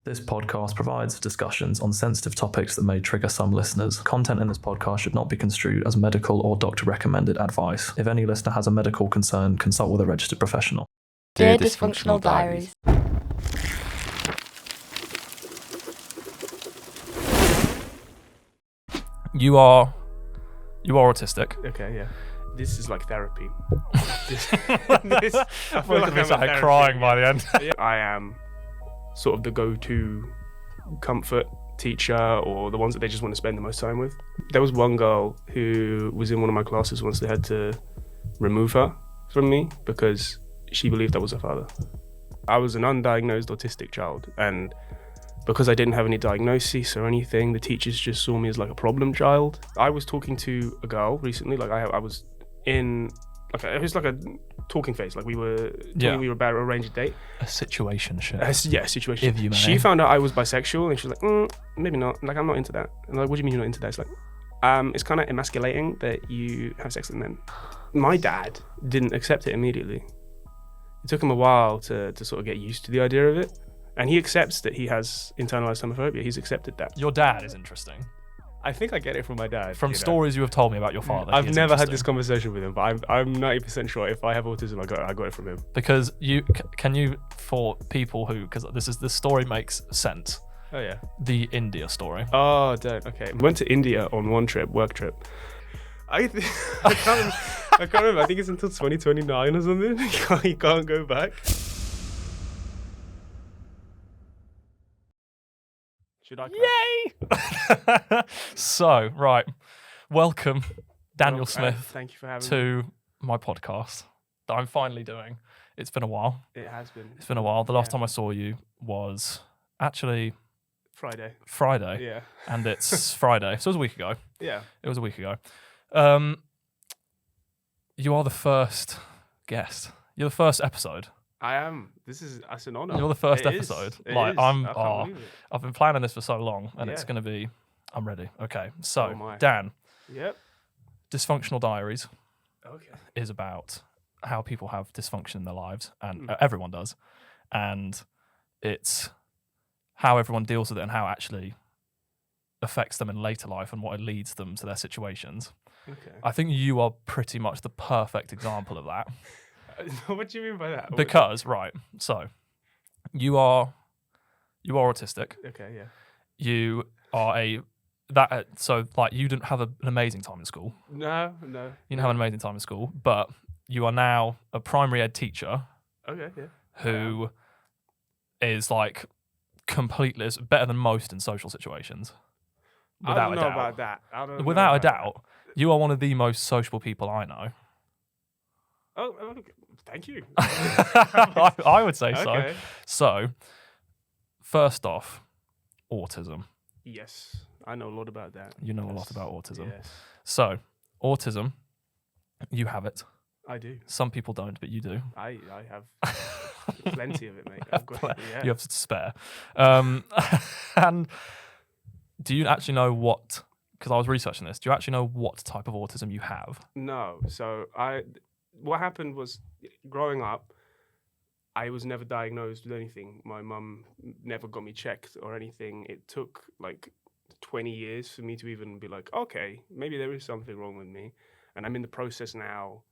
This podcast provides discussions on sensitive topics that may trigger some listeners. Content in this podcast should not be construed as medical or doctor-recommended advice. If any listener has a medical concern, consult with a registered professional. Dear Dysfunctional Diaries. You are autistic. Okay, yeah. This is like therapy. I feel like I'm crying by the end. Yeah, I am sort of the go-to comfort teacher, or the ones that they just want to spend the most time with. There was one girl who was in one of my classes once. They had to remove her from me because she believed I was her father. I was an undiagnosed autistic child, and because I didn't have any diagnosis or anything, the teachers just saw me as like a problem child. I was talking to a girl recently, like I was in, like it was like a talking phase, like we were talking, we were about to arrange a date. A situationship. Yeah, situation. If you may. She found out I was bisexual, and she was like, maybe not. Like, I'm not into that. And I'm like, what do you mean you're not into that? It's like, it's kind of emasculating that you have sex with men. My dad didn't accept it immediately. It took him a while to sort of get used to the idea of it. And he accepts that he has internalized homophobia. He's accepted that. Your dad is interesting. I think I get it from my dad. From stories you have told me about your father. I've never had this conversation with him, but I'm 90% sure if I have autism, I got it from him. Because can you, for people who, because this story makes sense. Oh yeah. The India story. Oh, don't. Okay. Went to India on one trip, work trip. I can't remember. I think it's until 2029 or something. You can't go back. Should I? Yay! So, right. Welcome, Daniel Well, Smith, thank you for having me. to my podcast that I'm finally doing. It's been a while. It has been. It's been a while. The last time I saw you was actually Friday. Yeah. And it's Friday. So it was a week ago. Yeah. It was a week ago. You are the first guest. You're the first episode. I am. That's an honor. You're the first It episode. Is. It Like is. I'm. I can't believe it. I've been planning this for so long, and it's Yeah. going to be. I'm ready. Okay. So, Oh my. Dan, Yep. Dysfunctional Diaries Okay. is about how people have dysfunction in their lives, and everyone does, and it's how everyone deals with it and how it actually affects them in later life and what it leads them to their situations. Okay. I think you are pretty much the perfect example of that. What do you mean by that? Because, right, so you are autistic. Okay. Yeah. You are so like you didn't have an amazing time in school. No. You didn't have an amazing time in school, but you are now a primary ed teacher Okay. Yeah. who is like completely is better than most in social situations. I don't know about that. Without a doubt, you are one of the most sociable people I know. Oh, okay. Thank you. I would say so. Okay. So, first off, autism. Yes, I know a lot about that. You know a lot about autism. Yes, So, autism, you have it. I do. Some people don't, but you do. I have plenty of it, mate. I've got, yeah. You have to spare. And do you actually know what, because I was researching this, do you actually know what type of autism you have? No. So what happened was, growing up, I was never diagnosed with anything. My mum never got me checked or anything. It took like 20 years for me to even be like, okay, maybe there is something wrong with me. And I'm in the process now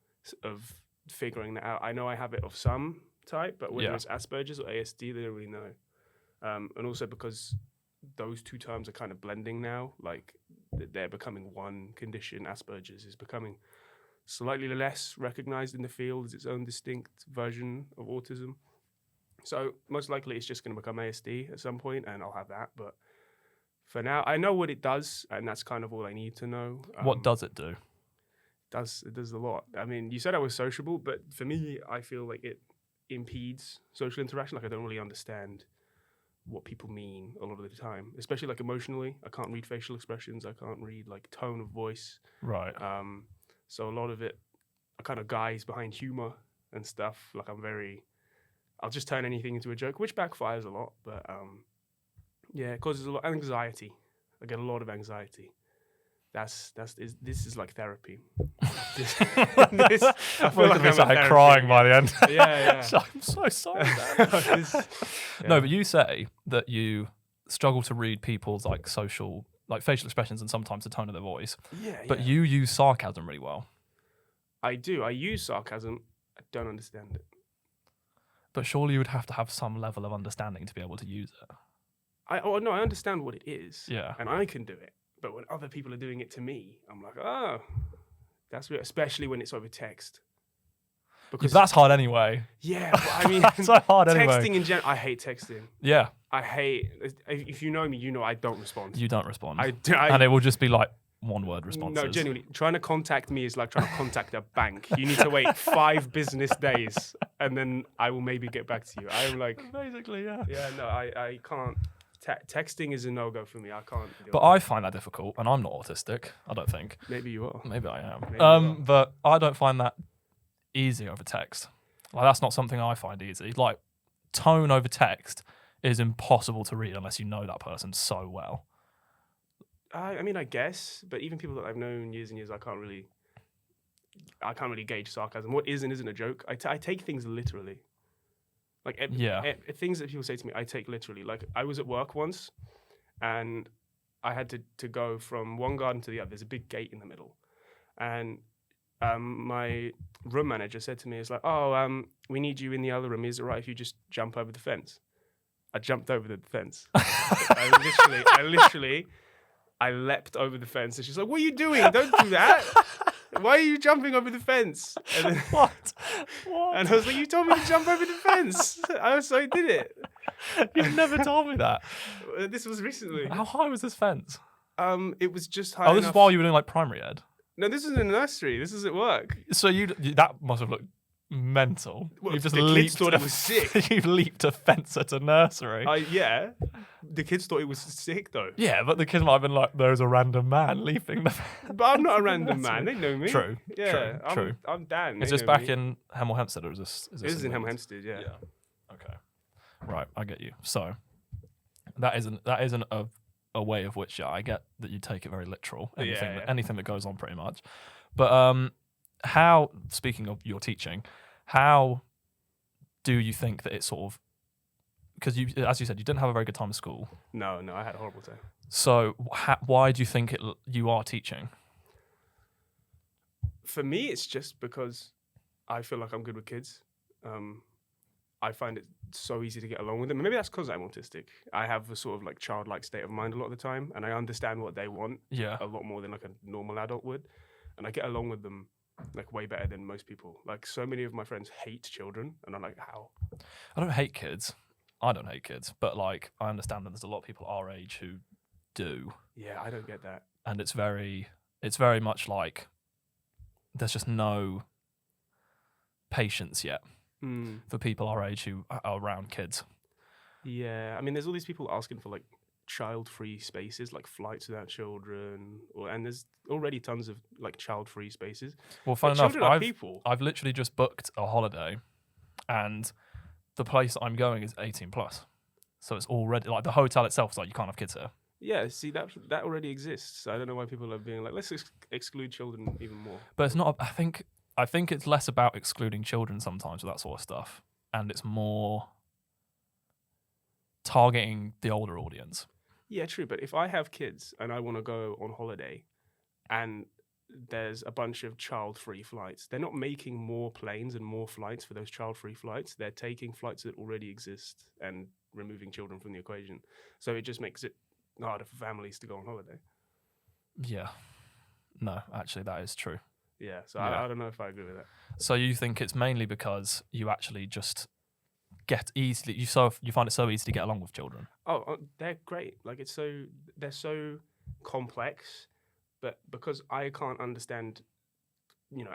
of figuring that out. I know I have it of some type, but whether it's Asperger's or ASD, they don't really know. And also because those two terms are kind of blending now, like they're becoming one condition. Asperger's is becoming slightly less recognized in the field as its own distinct version of autism. So most likely it's just going to become ASD at some point, and I'll have that. But for now, I know what it does, and that's kind of all I need to know. What does it do? It does a lot. I mean, you said I was sociable, but for me, I feel like it impedes social interaction. Like I don't really understand what people mean a lot of the time, especially like emotionally. I can't read facial expressions. I can't read like tone of voice. Right. So a lot of it are kind of guys behind humor and stuff. Like I'll just turn anything into a joke, which backfires a lot. But yeah, it causes a lot of anxiety. I get a lot of anxiety. This is like therapy. I feel like I'm started crying by the end. Yeah. I'm so sorry, Dad. No, but you say that you struggle to read people's like social, like facial expressions and sometimes the tone of their voice. Yeah. But you use sarcasm really well. I do. I use sarcasm. I don't understand it. But surely you would have to have some level of understanding to be able to use it. I understand what it is. Yeah. And I can do it. But when other people are doing it to me, I'm like, oh, that's weird. Especially when it's over text. Because that's hard anyway. Yeah, but I mean, it's so hard anyway. Texting in general, I hate texting. Yeah. I hate. If you know me, you know I don't respond. You don't respond. And it will just be like one-word responses. No, genuinely, trying to contact me is like trying to contact a bank. You need to wait 5 business days, and then I will maybe get back to you. I'm like, basically, yeah. Yeah, no, I can't. Texting is a no-go for me. I can't do But it. I find that difficult, and I'm not autistic, I don't think. Maybe you are. Maybe I am. Maybe you are. But I don't find that easy over text. Like, that's not something I find easy. Like, tone over text is impossible to read unless you know that person so well. I mean, I guess, but even people that I've known years and years, I can't really gauge sarcasm. What is and isn't a joke? I take things literally. Like things that people say to me, I take literally. Like I was at work once, and I had to go from one garden to the other. There's a big gate in the middle, and my room manager said to me, "It's like, we need you in the other room. Is it right if you just jump over the fence?" I jumped over the fence. I leapt over the fence, and she's like, "What are you doing? Don't do that. Why are you jumping over the fence?" And then, What? And I was like, "You told me to jump over the fence." So I did it. You've never told me that. This was recently. How high was this fence? It was just high Oh, enough. this is while you were doing like primary ed. No, this was in a nursery. This is at work. So that must have looked mental. Well, You've just the kids leaped. thought it was sick. You've leaped a fence at a nursery. Yeah. The kids thought it was sick though. Yeah, but the kids might have been like, "There's a random man leaping the fence." But I'm not a random man. They know me. True. Yeah. True. I'm Dan. Is They this know back me. in Hemel Hempstead or is this? This is in Hemel Hempstead. Yeah. Okay. Right, I get you. So that isn't a way of which I get that you take it very literal. Anything that goes on, pretty much. But how? Speaking of your teaching, how do you think that it's sort of, because you, as you said, you didn't have a very good time at school. No, I had a horrible time. So why do you think you are teaching? For me, it's just because I feel like I'm good with kids. I find it so easy to get along with them. And maybe that's because I'm autistic. I have a sort of like childlike state of mind a lot of the time, and I understand what they want a lot more than like a normal adult would. And I get along with them like way better than most people. Like so many of my friends hate children, and I'm like, how? I don't hate kids. But like I understand that there's a lot of people our age who do. Yeah, I don't get that. And it's very much like there's just no patience yet for people our age who are around kids. Yeah, I mean, there's all these people asking for like child-free spaces, like flights without children, and there's already tons of like child-free spaces. Well, fun enough, people. I've literally just booked a holiday, and the place I'm going is 18 plus, so it's already like the hotel itself is like you can't have kids here. Yeah, see that already exists. I don't know why people are being like, let's exclude children even more. But it's not. I think it's less about excluding children sometimes with that sort of stuff, and it's more targeting the older audience. Yeah, true. But if I have kids and I want to go on holiday, and there's a bunch of child-free flights, they're not making more planes and more flights for those child-free flights. They're taking flights that already exist and removing children from the equation. So it just makes it harder for families to go on holiday. Yeah. No, actually, that is true. Yeah, so yeah. I don't know if I agree with that. So you think it's mainly because you actually just get easily, you find it so easy to get along with children? Oh, they're great. Like they're so complex, but because I can't understand,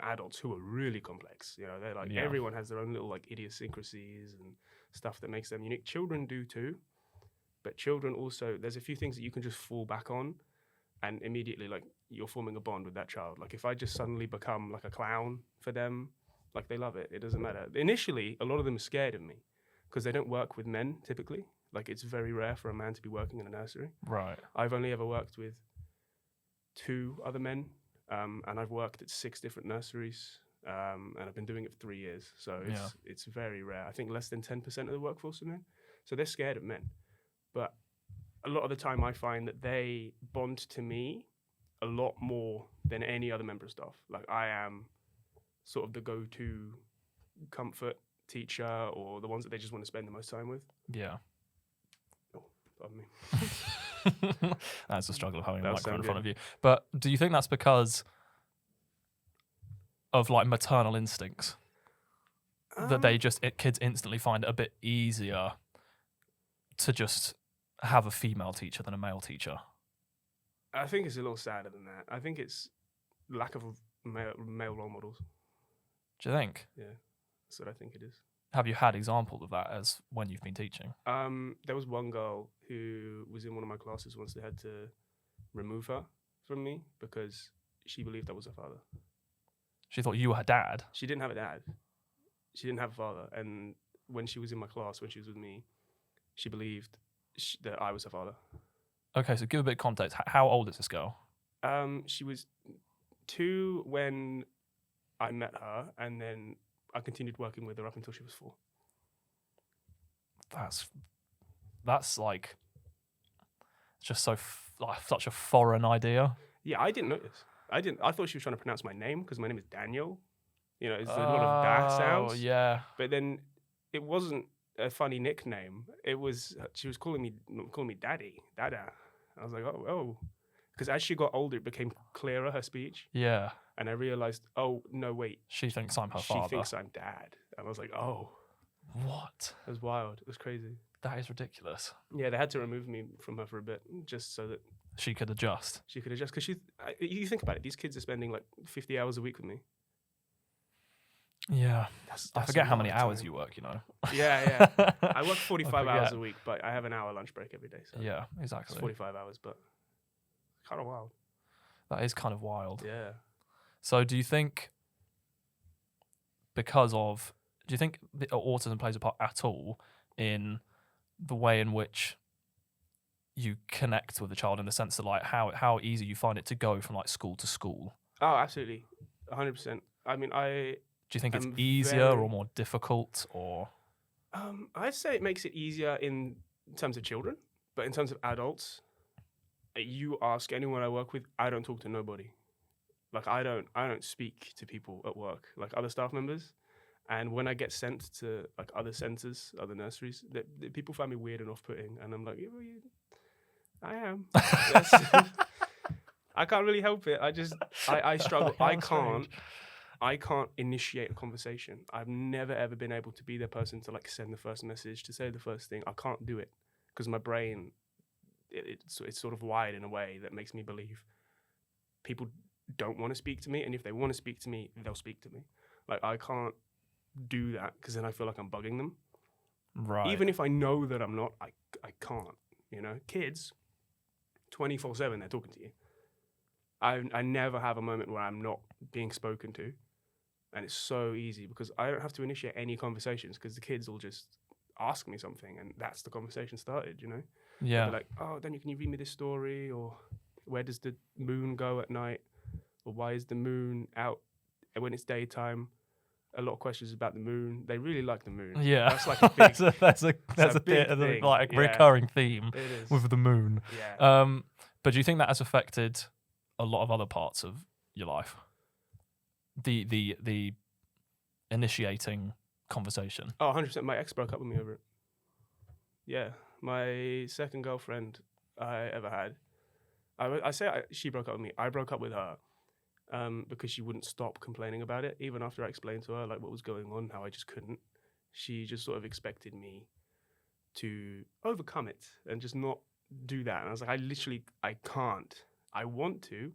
adults who are really complex. They're like everyone has their own little like idiosyncrasies and stuff that makes them unique. Children do too. But children also, there's a few things that you can just fall back on and immediately, like, you're forming a bond with that child. Like, if I just suddenly become, like, a clown for them, like, they love it. It doesn't matter. Initially, a lot of them are scared of me because they don't work with men, typically. Like, it's very rare for a man to be working in a nursery. Right. I've only ever worked with 2 other men, and I've worked at 6 different nurseries, and I've been doing it for 3 years. So it's very rare. I think less than 10% of the workforce are men. So they're scared of men. But a lot of the time, I find that they bond to me a lot more than any other member of staff. Like, I am sort of the go-to comfort teacher, or the ones that they just want to spend the most time with. Yeah. Oh, pardon me. That's the struggle of having a That microphone in sound front of you. But do you think that's because of like maternal instincts that kids instantly find it a bit easier to just have a female teacher than a male teacher? I think it's a little sadder than that. I think it's lack of male role models. Do you think? Yeah, that's what I think it is. Have you had examples of that as when you've been teaching? There was one girl who was in one of my classes once. They had to remove her from me because she believed I was her father. She thought you were her dad? She didn't have a dad. She didn't have a father. And when she was in my class, when she was with me, she believed that I was her father. Okay, so give a bit of context. How old is this girl? She was 2 when I met her, and then I continued working with her up until she was 4. That's like just such a foreign idea. Yeah, I didn't notice. I thought she was trying to pronounce my name because my name is Daniel. You know, it's a lot of da sounds. Oh, yeah. But then it wasn't a funny nickname. It was she was calling me Daddy, Dada. I was like, oh, because as she got older, it became clearer, her speech. Yeah. And I realized, oh no, wait, She thinks I'm her she father. thinks I'm Dad. And I was like, oh, What? it was wild. It was crazy. That is ridiculous. Yeah, they had to remove me from her for a bit just so that She could adjust. she could adjust. Because you think about it, these kids are spending like 50 hours a week with me. Yeah. That's I a forget how lot many of hours time. you work, you know. Yeah. I work 45 I hours forget. a week, but I have an hour lunch break every day. So Yeah, it's exactly. 45 hours, but kind of wild. That is kind of wild. Yeah. So do you think that autism plays a part at all in the way in which you connect with the child, in the sense that like how easy you find it to go from like school to school? Oh, absolutely. 100%. I mean, Do you think it's I'm easier very- or more difficult, or? I'd say it makes it easier in terms of children, but in terms of adults, you ask anyone I work with, I don't talk to nobody. Like I don't speak to people at work, like other staff members. And when I get sent to like other centres, other nurseries, people find me weird and off-putting, and I'm like, yeah, well, I am. I can't really help it. I struggle. I can't initiate a conversation. I've never ever been able to be the person to like send the first message, to say the first thing. I can't do it because my brain, it's sort of wired in a way that makes me believe people don't want to speak to me, and if they want to speak to me, they'll speak to me. Like I can't do that because then I feel like I'm bugging them. Right. Even if I know that I'm not, I can't. You know, kids, 24/7, they're talking to you. I never have a moment where I'm not being spoken to, and it's so easy because I don't have to initiate any conversations because the kids will just ask me something, and that's the conversation started. You know. Yeah. They'll be like, oh, Daniel, can you read me this story? Or where does the moon go at night? Or why is the moon out when it's daytime? A lot of questions about the moon. They really like the moon. Yeah. That's like a big, that's a big bit of thing. like Yeah. recurring theme it is. with the moon. Yeah. But do you think that has affected a lot of other parts of your life? The initiating conversation. Oh, 100%. My ex broke up with me over it. Yeah. My second girlfriend I ever had. She broke up with me. I broke up with her because she wouldn't stop complaining about it. Even after I explained to her like what was going on, how I just couldn't. She just sort of expected me to overcome it and just not do that. And I was like, I can't. I want to.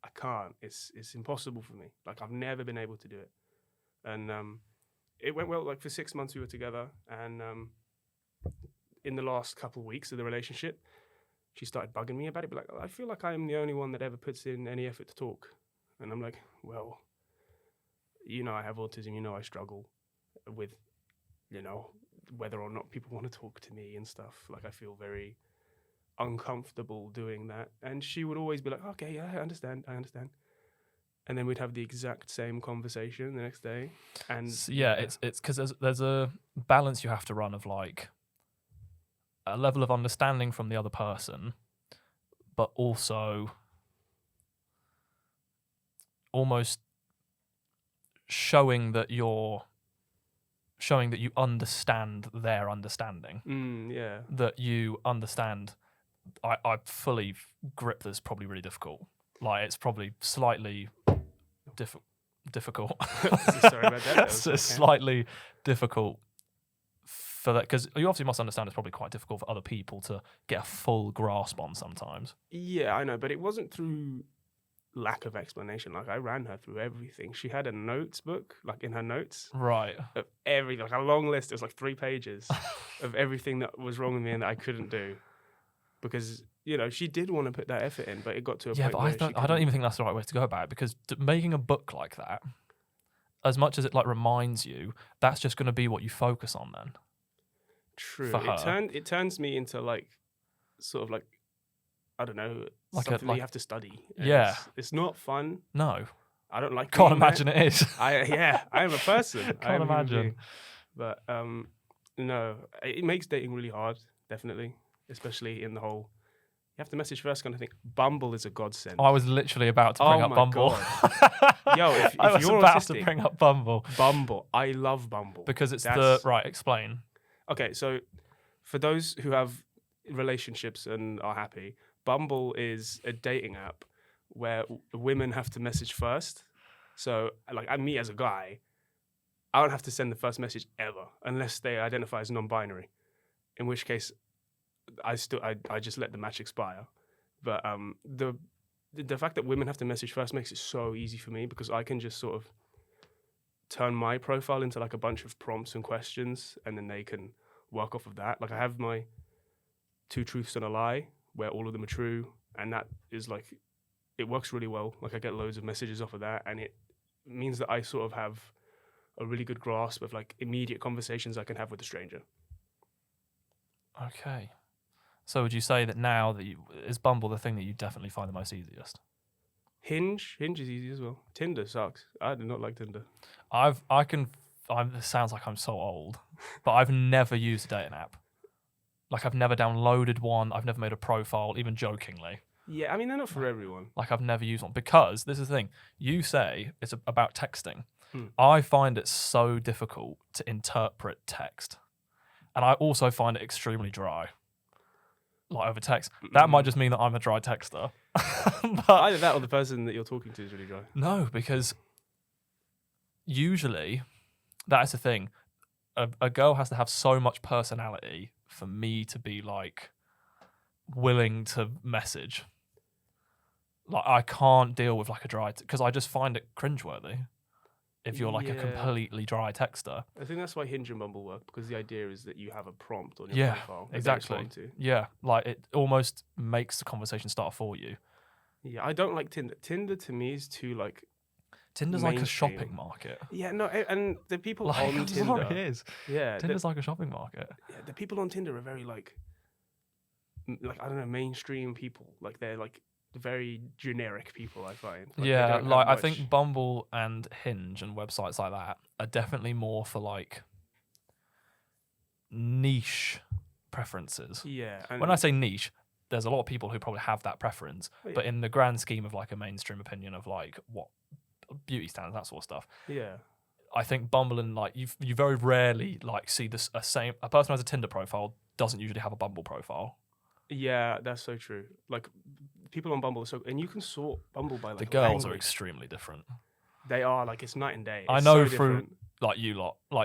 I can't. It's impossible for me. Like I've never been able to do it. And it went well. Like for 6 months we were together, and in the last couple of weeks of the relationship, she started bugging me about it. But like, I feel like I'm the only one that ever puts in any effort to talk. And I'm like, well, you know, I have autism. You know, I struggle with, you know, whether or not people want to talk to me and stuff. Like I feel very uncomfortable doing that. And she would always be like, okay, yeah, I understand. And then we'd have the exact same conversation the next day. And it's because there's a balance you have to run of like a level of understanding from the other person, but also almost showing that you understand their understanding. That you understand. I fully grip this probably really difficult. Like it's probably slightly difficult. Sorry about that. It's slightly difficult for that, because you obviously must understand it's probably quite difficult for other people to get a full grasp on sometimes. Yeah, I know, but it wasn't through lack of explanation. Like I ran her through everything. She had a notes book, like in her notes, Right. of everything, like a long list. It was like 3 pages of everything that was wrong with me and that I couldn't do, because she did want to put that effort in, but it got to a point where I don't even think that's the right way to go about it, because making a book like that, as much as it like reminds you, that's just going to be what you focus on then. True. For her. It turns me into like sort of like, I don't know, Like something that you have to study. And Yeah. it's not fun. No. I don't like. Can't imagine it is. I am a person. I am Can't a human imagine. being. But no, it makes dating really hard. Definitely, especially in the whole. You have to message first kind of thing. Bumble is a godsend. I was literally about to bring up my Bumble. God. Yo, if I was you're about autistic, to bring up Bumble Bumble. I love Bumble because it's That's- right. Explain. Okay, so for those who have relationships and are happy, Bumble is a dating app where women have to message first. So, like, me as a guy, I don't have to send the first message ever unless they identify as non-binary, in which case I just let the match expire. But the fact that women have to message first makes it so easy for me, because I can just sort of turn my profile into like a bunch of prompts and questions, and then they can work off of that. Like I have my 2 truths and a lie, where all of them are true, and that is like, it works really well. Like I get loads of messages off of that, and it means that I sort of have a really good grasp of like immediate conversations I can have with a stranger. Okay. So would you say that now that is Bumble the thing that you definitely find the most easiest? Hinge is easy as well. Tinder sucks. I do not like Tinder. This sounds like I'm so old, but I've never used a dating app. Like I've never downloaded one. I've never made a profile, even jokingly. Yeah, I mean, they're not for everyone. Like I've never used one, because this is the thing. You say it's about texting. I find it so difficult to interpret text. And I also find it extremely dry. Like over text. That might just mean that I'm a dry texter. But either that or the person that you're talking to is really dry. No, because usually that's the thing. A girl has to have so much personality for me to be like willing to message. Like I can't deal with like a dry, because I just find it cringeworthy if you're like a completely dry texter. I think that's why Hinge and Bumble work, because the idea is that you have a prompt on your profile. that they Exactly. respond to. Yeah, like it almost makes the conversation start for you. Yeah, I don't like Tinder. Tinder to me is too like. Tinder's like a mainstream. shopping market. Yeah, no, and the people Like, on I'm Tinder. sorry, it is. Yeah, Tinder's like a shopping market. the people on Tinder are very like I don't know, mainstream people. Like they're like very generic people, I find. Like, they Yeah, don't have like I much- think Bumble and Hinge and websites like that are definitely more for like niche preferences. Yeah, and When I say niche, there's a lot of people who probably have that preference, yeah. but in the grand scheme of like a mainstream opinion of like what beauty standards, that sort of stuff, yeah, I think Bumble and like you very rarely like see a person who has a Tinder profile doesn't usually have a Bumble profile. yeah, that's so true. Like people on Bumble are so, and you can sort Bumble by like The girls are language. extremely different. They are like, it's night and day. I It's know so through different. like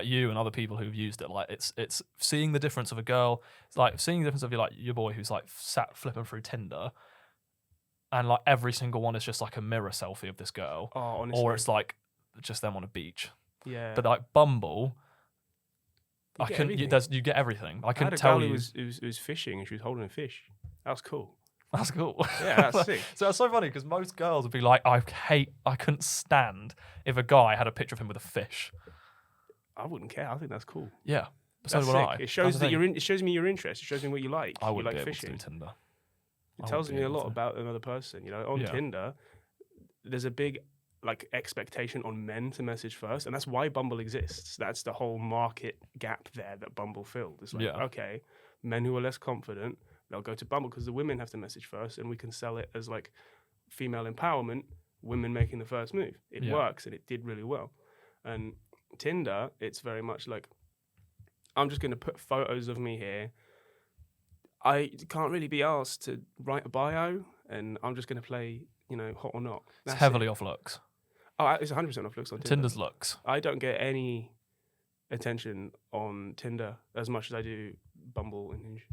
you and other people who've used it. Like it's seeing the difference of a girl. It's like seeing the difference of your boy who's like sat flipping through Tinder, and like every single one is just like a mirror selfie of this girl, Oh, honestly, or it's like just them on a beach. yeah. But like Bumble, You I get can everything. you get everything. I I can had a tell girl you. who was fishing and she was holding a fish. That was cool. That's cool. Yeah, that's sick. So it's so funny because most girls would be like, I couldn't stand if a guy had a picture of him with a fish. I wouldn't care. I think that's cool. Yeah, so That's would sick. I. It shows That's the that thing. you're in. It shows me your interest. It shows me what you like. I You wouldn't like be able fishing. to do Tinder. It tells me a lot about another person. You know, on Tinder, there's a big like expectation on men to message first, and that's why Bumble exists. That's the whole market gap there that Bumble filled. It's like, okay, men who are less confident, they'll go to Bumble because the women have to message first, and we can sell it as like female empowerment, women making the first move. It works, and it did really well. And Tinder, it's very much like, I'm just going to put photos of me here. I can't really be asked to write a bio, and I'm just going to play, you know, hot or not. It's heavily off looks. Oh, it's 100% off looks on Tinder. Tinder's looks. I don't get any attention on Tinder as much as I do Bumble and Hinge.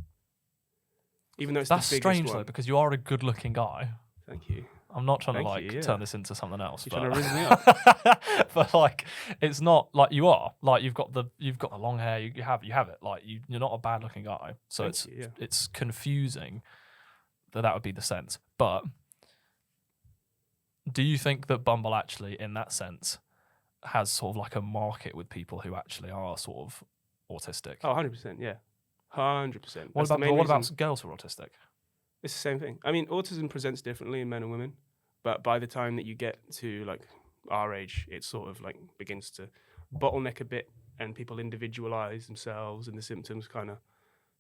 Even though it's That's the biggest strange one. though, because you are a good-looking guy. Thank you. I'm not trying to turn this into something else. You're but trying to rizz me up. but like, it's not like you are. Like you've got the long hair. You have it. Like you're not a bad-looking guy. So it's confusing that would be the sense. But do you think that Bumble actually, in that sense, has sort of like a market with people who actually are sort of autistic? Oh, 100%, yeah. 100%. What about girls who are autistic? It's the same thing. I mean, autism presents differently in men and women, but by the time that you get to like our age, it sort of like begins to bottleneck a bit, and people individualize themselves, and the symptoms kind of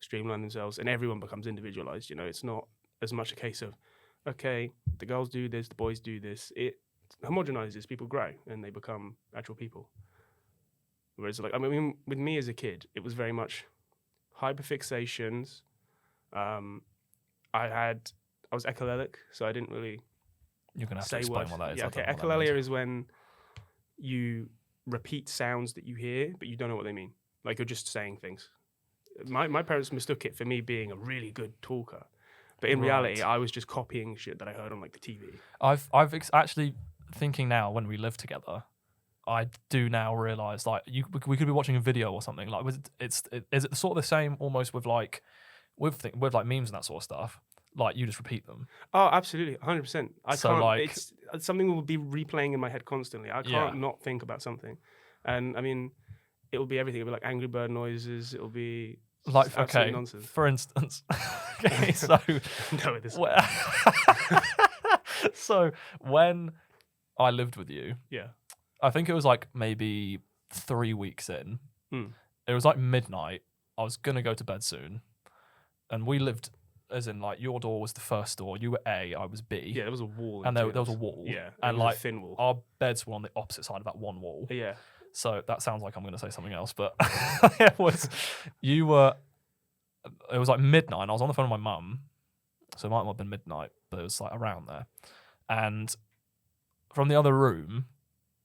streamline themselves, and everyone becomes individualized. You know, it's not as much a case of, okay, the girls do this, the boys do this. It homogenizes, people grow, and they become actual people. Whereas, like, I mean, with me as a kid, it was very much hyperfixations. I was echolalic, so I didn't really. You're gonna have to explain what that is. Yeah, okay. Echolalia is when you repeat sounds that you hear, but you don't know what they mean. Like you're just saying things. My parents mistook it for me being a really good talker, but in reality, I was just copying shit that I heard on like the TV. Actually thinking now, when we live together, I do now realize like we could be watching a video or something. Like is it sort of the same almost with like with like memes and that sort of stuff? Like you just repeat them. Oh, absolutely, 100%. I So, can't. like- It's something will be replaying in my head constantly. I can't not think about something, and I mean, it will be everything. It'll be like Angry Bird noises. It'll be Like absolute nonsense. for instance, okay, so No, this. so when I lived with you, Yeah. I think it was like maybe 3 weeks in. It was like midnight. I was gonna go to bed soon, and we lived. As in, like, your door was the first door. You were A, I was B. Yeah, there was a wall. And there was a wall. Yeah, and it was like a thin wall. our beds were on the opposite side of that one wall. Yeah. So that sounds like I'm going to say something else, but it was like midnight, and I was on the phone with my mum. So it might not have been midnight, but it was like around there. And from the other room,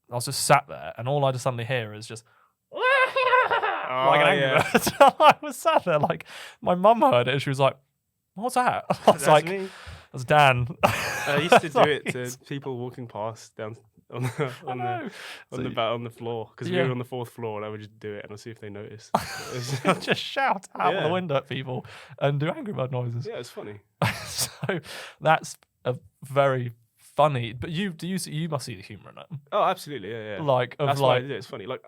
I was just sat there, and all I just suddenly hear is just like an angry bird. I was sat there, like my mum heard it, and she was like, "What's that?" I was like, me. "That's Dan." I used to do it to people walking past down on the floor because we were on the 4th floor, and I would just do it and I'll see if they notice. Just shout out the window at people and do Angry Bird noises. Yeah, it's funny. So that's a very funny. But you must see the humour in it. Oh, absolutely, yeah. Like that's why I did it. It's funny. Like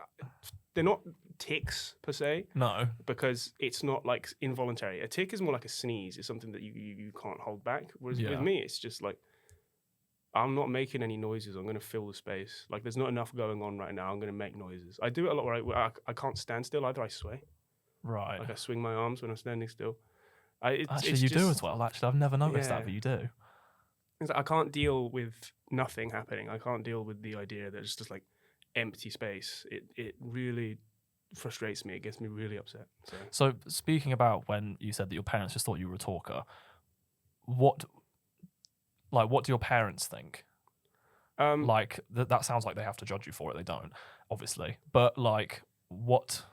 they're not tics per se. No, because it's not like involuntary. A tic is more like a sneeze. It's something that you can't hold back. Whereas with me, it's just like I'm not making any noises. I'm going to fill the space. Like there's not enough going on right now. I'm going to make noises. I do it a lot where I can't stand still either. I sway. Right. Like I swing my arms when I'm standing still. Actually, you do as well. Actually, I've never noticed that, but you do. It's like I can't deal with nothing happening. I can't deal with the idea that it's just like empty space. It really frustrates me. It gets me really upset. So speaking about when you said that your parents just thought you were a talker, what do your parents think? Like that sounds like they have to judge you for it. They don't, obviously. But like, what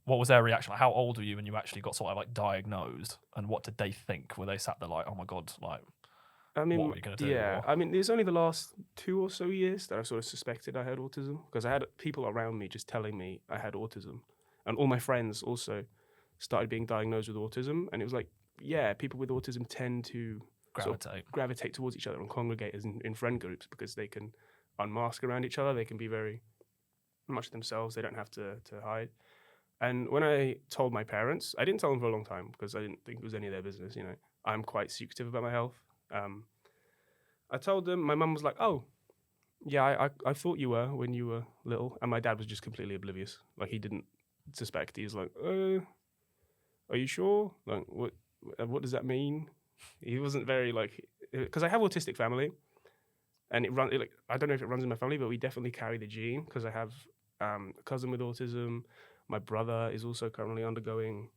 was their reaction? Like, how old were you when you actually got sort of like diagnosed? And what did they think? Were they sat there like, oh my God, like, I mean, what were you going to do? Yeah, I mean, there's only the last 2 or so years that I sort of suspected I had autism because I had people around me just telling me I had autism. And all my friends also started being diagnosed with autism. And it was like, yeah, people with autism tend to gravitate towards each other and congregate in friend groups because they can unmask around each other. They can be very much themselves. They don't have to hide. And when I told my parents, I didn't tell them for a long time because I didn't think it was any of their business, you know. I'm quite secretive about my health. I told them, my mum was like, oh, yeah, I thought you were when you were little. And my dad was just completely oblivious. Like, he didn't suspect. He was like, are you sure? Like, what does that mean? He wasn't very, like, because I have autistic family. And I don't know if it runs in my family, but we definitely carry the gene, because I have a cousin with autism. My brother is also currently undergoing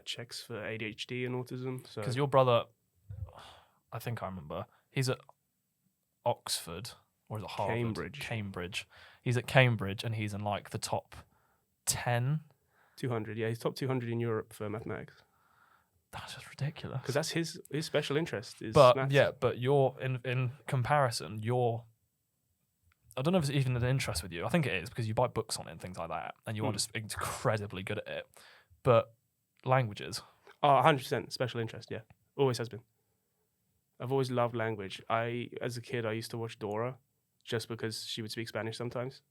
checks for ADHD and autism. So Because your brother, I think I remember, he's at Oxford, or is it Harvard? Cambridge. He's at Cambridge, and he's in like the top 10. 200, yeah, he's top 200 in Europe for mathematics. That's just ridiculous. Because that's his special interest. Is But maths. yeah, but you're in comparison, I don't know if it's even an interest with you. I think it is, because you buy books on it and things like that, and you are just incredibly good at it. But languages. Oh, 100% special interest, yeah. Always has been. I've always loved language. As a kid, I used to watch Dora just because she would speak Spanish sometimes.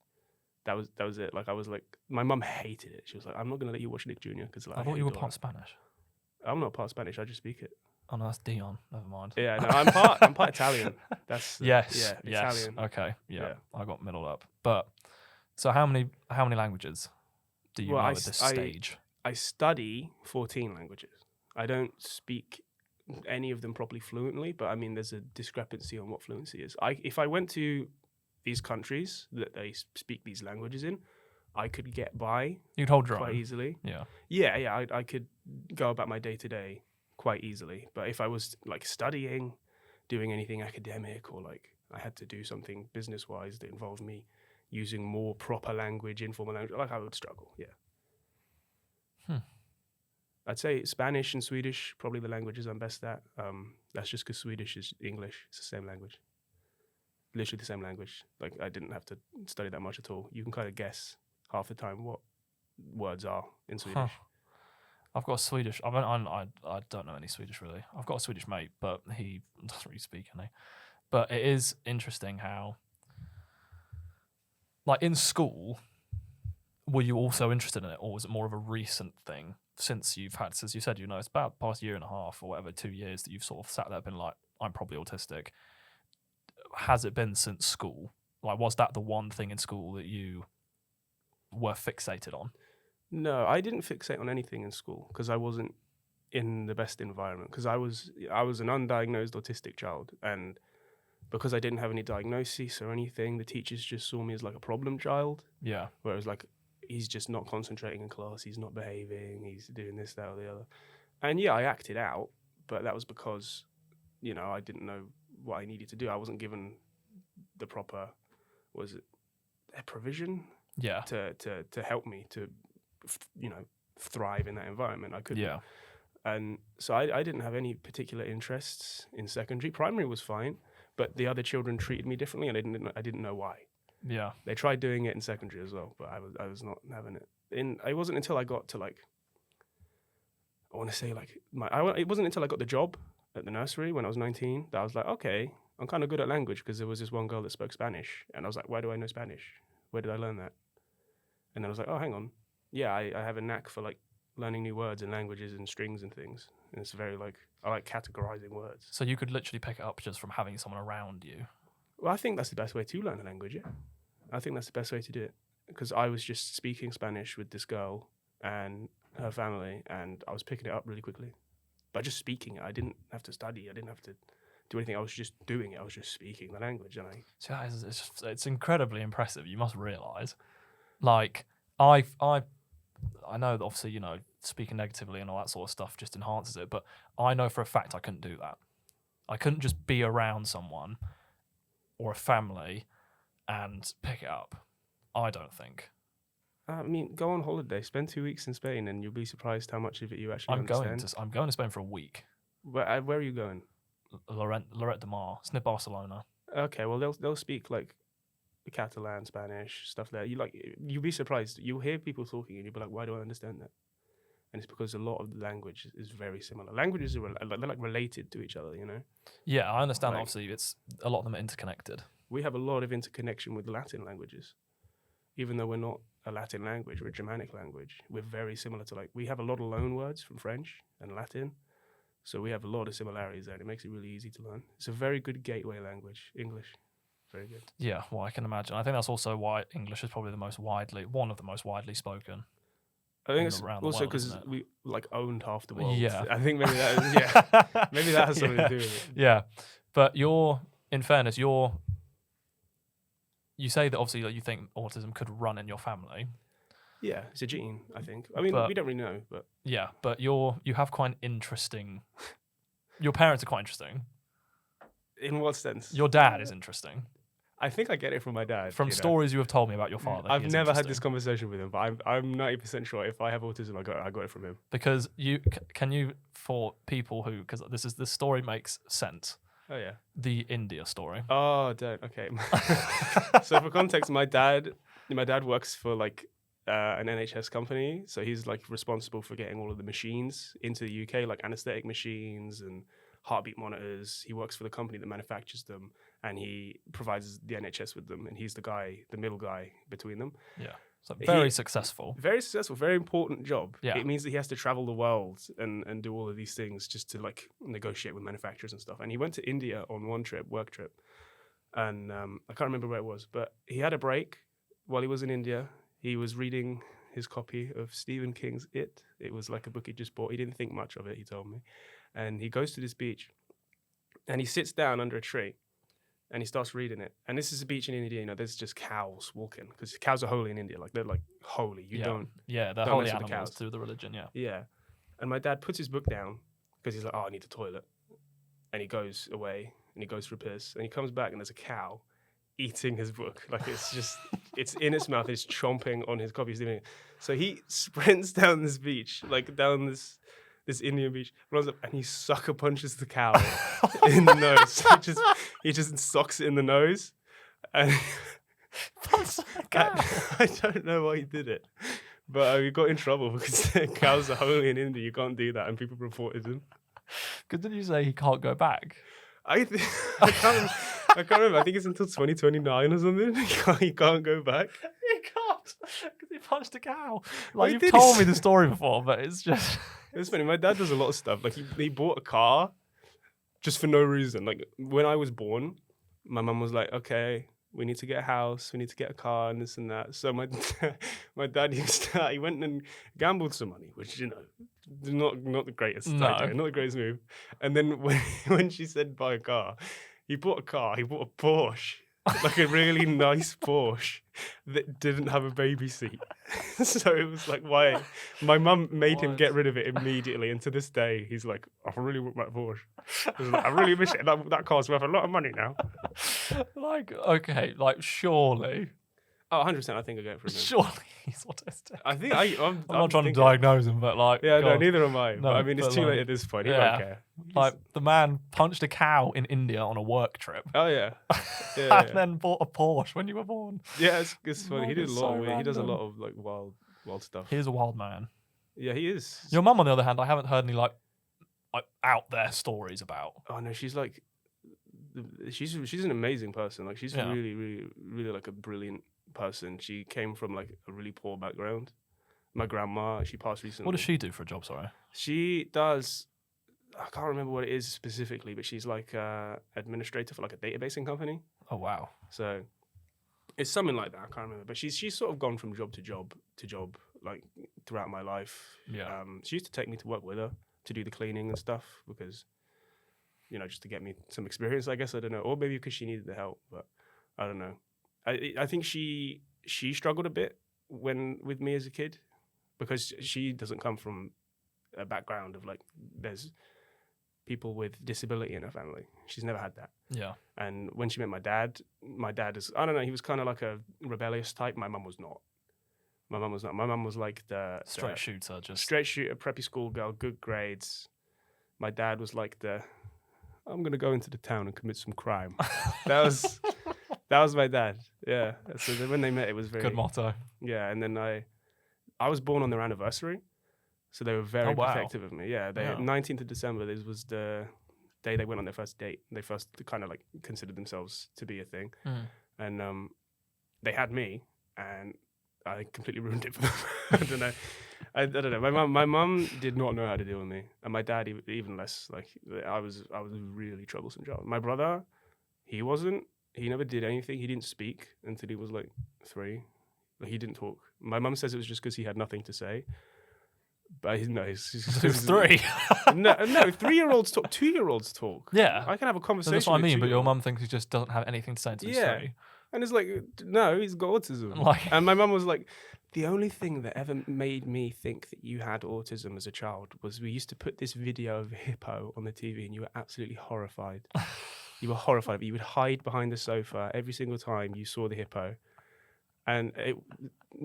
That was it. Like, I was like, my mum hated it. She was like, I'm not going to let you watch Nick Jr. because like, I thought you were part Spanish. I'm not part Spanish. I just speak it. Oh no, that's Dion. Never mind. Yeah, no, I'm part Italian. That's yes. Italian. Okay, yeah, I got middled up. But so how many languages do you know at this stage? I study 14 languages. I don't speak any of them properly fluently, but I mean, there's a discrepancy on what fluency is. If I went to these countries that they speak these languages in, I could get by. You'd hold your quite own. easily. Yeah. I could go about my day to day quite easily. But if I was like studying, doing anything academic, or like I had to do something business wise that involved me using more proper language, informal language, like, I would struggle. Yeah. I'd say Spanish and Swedish, probably the languages I'm best at. That's just because Swedish is English. It's the same language. Literally the same language. Like, I didn't have to study that much at all. You can kind of guess half the time what words are in Swedish. I've got a Swedish. I don't know any Swedish really. I've got a Swedish mate, but he doesn't really speak any. But it is interesting how, like, in school, were you also interested in it, or was it more of a recent thing since you said, it's about the past year and a half or whatever, 2 years, that you've sort of sat there and been like, I'm probably autistic. Has it been since school? Like, was that the one thing in school that you were fixated on? No, I didn't fixate on anything in school because I wasn't in the best environment. Because I was an undiagnosed autistic child, and because I didn't have any diagnosis or anything, the teachers just saw me as like a problem child. Yeah. Where it was like, he's just not concentrating in class, he's not behaving, he's doing this, that, or the other. And yeah, I acted out, but that was because, I didn't know what I needed to do. I wasn't given the proper, provision? Yeah. To help me to, thrive in that environment. I couldn't. Yeah. And so I didn't have any particular interests in secondary. Primary was fine, but the other children treated me differently, and I didn't know why. Yeah. They tried doing it in secondary as well, but I was not having it. It wasn't until I got to it wasn't until I got the job at the nursery when I was 19 that I was like, okay, I'm kind of good at language, because there was this one girl that spoke Spanish, and I was like, why do I know Spanish? Where did I learn that? And then I was like, oh, hang on. Yeah, I have a knack for like learning new words and languages and strings and things. And it's very I like categorizing words. So you could literally pick it up just from having someone around you. Well, I think that's the best way to learn a language, yeah. I think that's the best way to do it. Because I was just speaking Spanish with this girl and her family, and I was picking it up really quickly. By just speaking it, I didn't have to study, I didn't have to do anything, I was just doing it, I was just speaking the language. And So it's incredibly impressive, you must realise. Like, I know that obviously, speaking negatively and all that sort of stuff just enhances it, but I know for a fact I couldn't do that. I couldn't just be around someone or a family and pick it up. I don't think. I mean, go on holiday, spend 2 weeks in Spain, and you'll be surprised how much of it you actually understand. I'm going to Spain for a week. Where are you going? Lloret de Mar. It's near Barcelona. Okay, well they'll speak like Catalan, Spanish, stuff there. You'll be surprised. You'll hear people talking, and you'll be like, why do I understand that? And it's because a lot of the language is very similar. Languages are they're related to each other, Yeah, I understand. Obviously, it's a lot of them are interconnected. We have a lot of interconnection with Latin languages, even though we're not a Latin language. We're a Germanic language. We're very similar to we have a lot of loan words from French and Latin So we have a lot of similarities there, and it makes it really easy to learn. It's a very good gateway language, English. Very good. Yeah, well, I can imagine. I think that's also why English is probably one of the most widely spoken. I think it's around the also world, because isn't it? we like owned half the world. Yeah. I think maybe that is, yeah. Maybe that has something Yeah. to do with it. Yeah, but in fairness, you say that obviously like, you think autism could run in your family. Yeah, it's a gene, I think. I mean, But- we don't really know, but Yeah, but you have quite an interesting. Your parents are quite interesting. in what sense? Your dad is interesting. I think I get it from my dad. From you know. stories you have told me about your father, he I've is never had this interesting. conversation with him, but I'm 90% sure if I have autism, I got it from him. Because can you for people who because this story makes sense. Oh yeah. The India story. Oh, don't. Okay. So for context, my dad works for like an NHS company, so he's like responsible for getting all of the machines into the UK, like anesthetic machines and heartbeat monitors. He works for the company that manufactures them, and he provides the NHS with them, and he's the middle guy between them. Yeah, so very He- successful. Very successful, very important job. Yeah. It means that he has to travel the world and do all of these things just to like negotiate with manufacturers and stuff. And he went to India on one work trip, and I can't remember where it was, but he had a break while he was in India. He was reading his copy of Stephen King's It. It was like a book he just bought. He didn't think much of it, he told me. And he goes to this beach, and he sits down under a tree, and he starts reading it. And this is a beach in India, you know, there's just cows walking, because cows are holy in India. Like, they're like holy. You don't. Yeah, they're don't holy mess with the animals cows. to the religion. Yeah. Yeah. And my dad puts his book down because he's like, oh, I need the toilet. And he goes away, and he goes for a piss, and he comes back, and there's a cow eating his book. Like, it's just, it's in its mouth, it's chomping on his copy. He's doing it. So he sprints down this beach, like down this Indian beach, runs up, and he sucker punches the cow in the nose. He just socks it in the nose. And I don't know why he did it, but he got in trouble because cows are holy in India. You can't do that, and people reported him. Because didn't you say he can't go back? I can't remember. I think it's until 2029 or something. He can't go back. He can't because he punched a cow. Well, Like he you've did. told me the story before, but it's just It's funny. My dad does a lot of stuff. Like he bought a car just for no reason. Like when I was born, my mum was like, "Okay, we need to get a house, we need to get a car, and this and that." So my dad he went and gambled some money, which not the greatest idea, not the greatest move. And then when she said buy a car, he bought a car. He bought a Porsche. Like a really nice Porsche that didn't have a baby seat. So it was like, why? My mum made him get rid of it immediately. And to this day, he's like, I really want my Porsche. I really wish it. That car's worth a lot of money now. like okay, like surely, Oh, 100%. I think I go for him. surely he's autistic. I think I'm I'm not trying thinking- to diagnose him, but like Yeah, no, God. neither am I. No, but I mean, it's but too like- late at this point. He yeah. won't care. Like the man punched a cow in India on a work trip, Oh, yeah. Yeah, and then bought a Porsche when you were born. yeah, it's funny. He That did a is lot so of weird. He does a random. lot of like wild stuff. He is a wild man. Yeah, he is. Your mum, on the other hand, I haven't heard any like out there stories about. Oh no, she's like, she's an amazing person. Like she's Yeah. really like a brilliant person. She came from like a really poor background. My grandma, she passed recently. What does she do for a job? Sorry. She does. I can't remember what it is specifically, but she's like administrator for like a databasing company. Oh wow. So it's something like that. I can't remember, but she's sort of gone from job to job like throughout my life. Yeah. She used to take me to work with her to do the cleaning and stuff because, just to get me some experience, I guess. I don't know, or maybe because she needed the help, but I don't know. I think she struggled a bit with me as a kid because she doesn't come from a background of like there's people with disability in her family. She's never had that. Yeah. And when she met my dad is, I don't know, he was kind of like a rebellious type. My mum was not. My mum was like the Straight shooter, just straight shooter, preppy school girl, good grades. My dad was like I'm going to go into the town and commit some crime. That was my dad. Yeah. So then when they met, it was very good motto. Yeah. And then I was born on their anniversary. So they were very Oh, wow. protective of me. Yeah. 19th of December, this was the day they went on their first date. They first kind of like considered themselves to be a thing. Mm. And they had me, and I completely ruined it for them. I don't know. I don't know. My mum did not know how to deal with me, and my dad even less. Like I was a really troublesome child. My brother, he wasn't. He never did anything. He didn't speak until he was like 3. Like, he didn't talk. My mum says it was just because he had nothing to say. But no, he's He was 3. no, 3-year-olds talk. 2-year-olds talk. Yeah. I can have a conversation. That's what I with mean. But your 2-year-olds. mum thinks he just doesn't have anything to say until he's 3. And it's like, no, he's got autism. Like- And my mum was like, the only thing that ever made me think that you had autism as a child was we used to put this video of a hippo on the TV, and you were absolutely horrified. You were horrified. But you would hide behind the sofa every single time you saw the hippo. And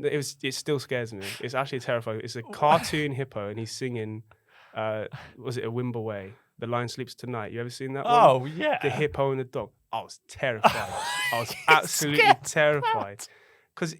it still scares me. It's actually terrifying. It's a cartoon hippo, and he's singing, was it A Wimble Way? The Lion Sleeps Tonight. You ever seen that one? Oh, yeah. The hippo and the dog. I was terrified. I was absolutely terrified. Because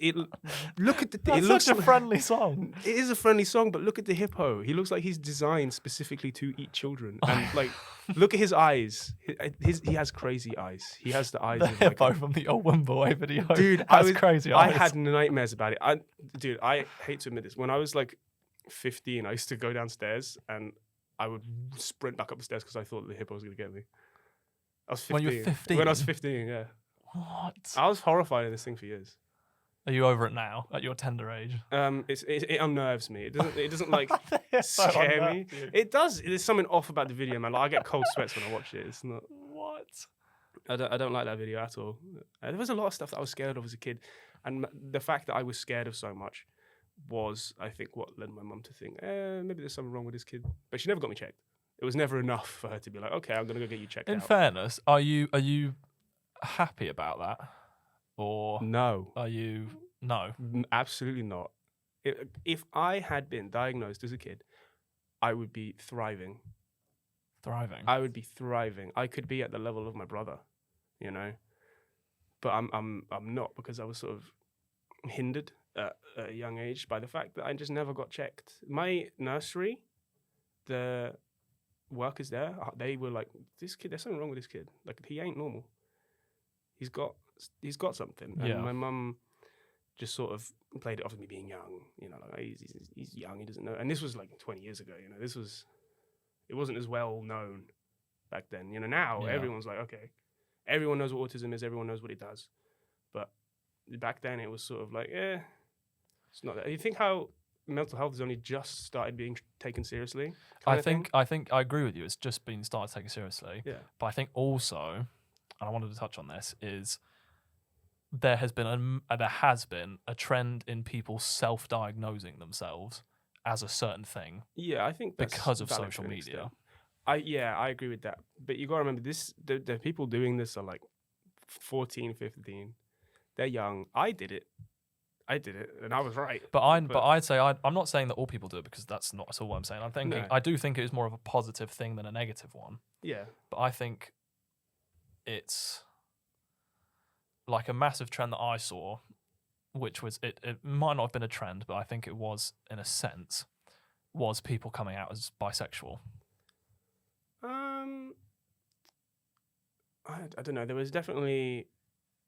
look at the. That's it looks such a friendly song. It is a friendly song, but look at the hippo. He looks like he's designed specifically to eat children. And like, look at his eyes. He has crazy eyes. He has the eyes. The of like hippo from the old Wimble video. Dude, has crazy eyes. I had nightmares about it. I hate to admit this. When I was like 15, I used to go downstairs and I would sprint back up the stairs because I thought the hippo was going to get me. I was 15. When you were 15? When I was 15, yeah. What? I was horrified of this thing for years. Are you over it now at your tender age? It unnerves me. It doesn't like So scare me. unnerves you. It does. There's something off about the video, man. Like, I get cold sweats when I watch it. It's not. What? I don't like that video at all. There was a lot of stuff that I was scared of as a kid, and the fact that I was scared of so much was, I think, what led my mum to think, maybe there's something wrong with this kid. But she never got me checked. It was never enough for her to be like, okay, I'm gonna go get you checked In out. fairness, are you happy about that, or No, are you no? absolutely not. If I had been diagnosed as a kid, I would be thriving. Thriving. I would be thriving. I could be at the level of my brother, you know. But I'm not, because I was sort of hindered at a young age by the fact that I just never got checked. My nursery, the workers there, they were like, this kid, there's something wrong with this kid. Like, he ain't normal. He's got something. And Yeah. my mum just sort of played it off as me being young, you know, like, he's young, he doesn't know. And this was like 20 years ago, you know. It wasn't as well known back then. You know, now Yeah. everyone's like, okay, everyone knows what autism is, everyone knows what it does. But back then it was sort of like, it's not that. You think how mental health has only just started being taken seriously? I think I agree with you. It's just been started taken seriously. Yeah. But I think also, and I wanted to touch on this, is there has been a trend in people self-diagnosing themselves as a certain thing Yeah, I think that's because of valid social to an media. extent. I agree with that. But you got to remember, the people doing this are like 14, 15. They're young. I did it, and I was right. But I'd say I'm not saying that all people do it, because that's not at all what I'm saying. I'm thinking No. I do think it is more of a positive thing than a negative one. Yeah. But I think it's like a massive trend that I saw, which was it might not have been a trend, but I think it was, in a sense, was people coming out as bisexual. I don't know. There was definitely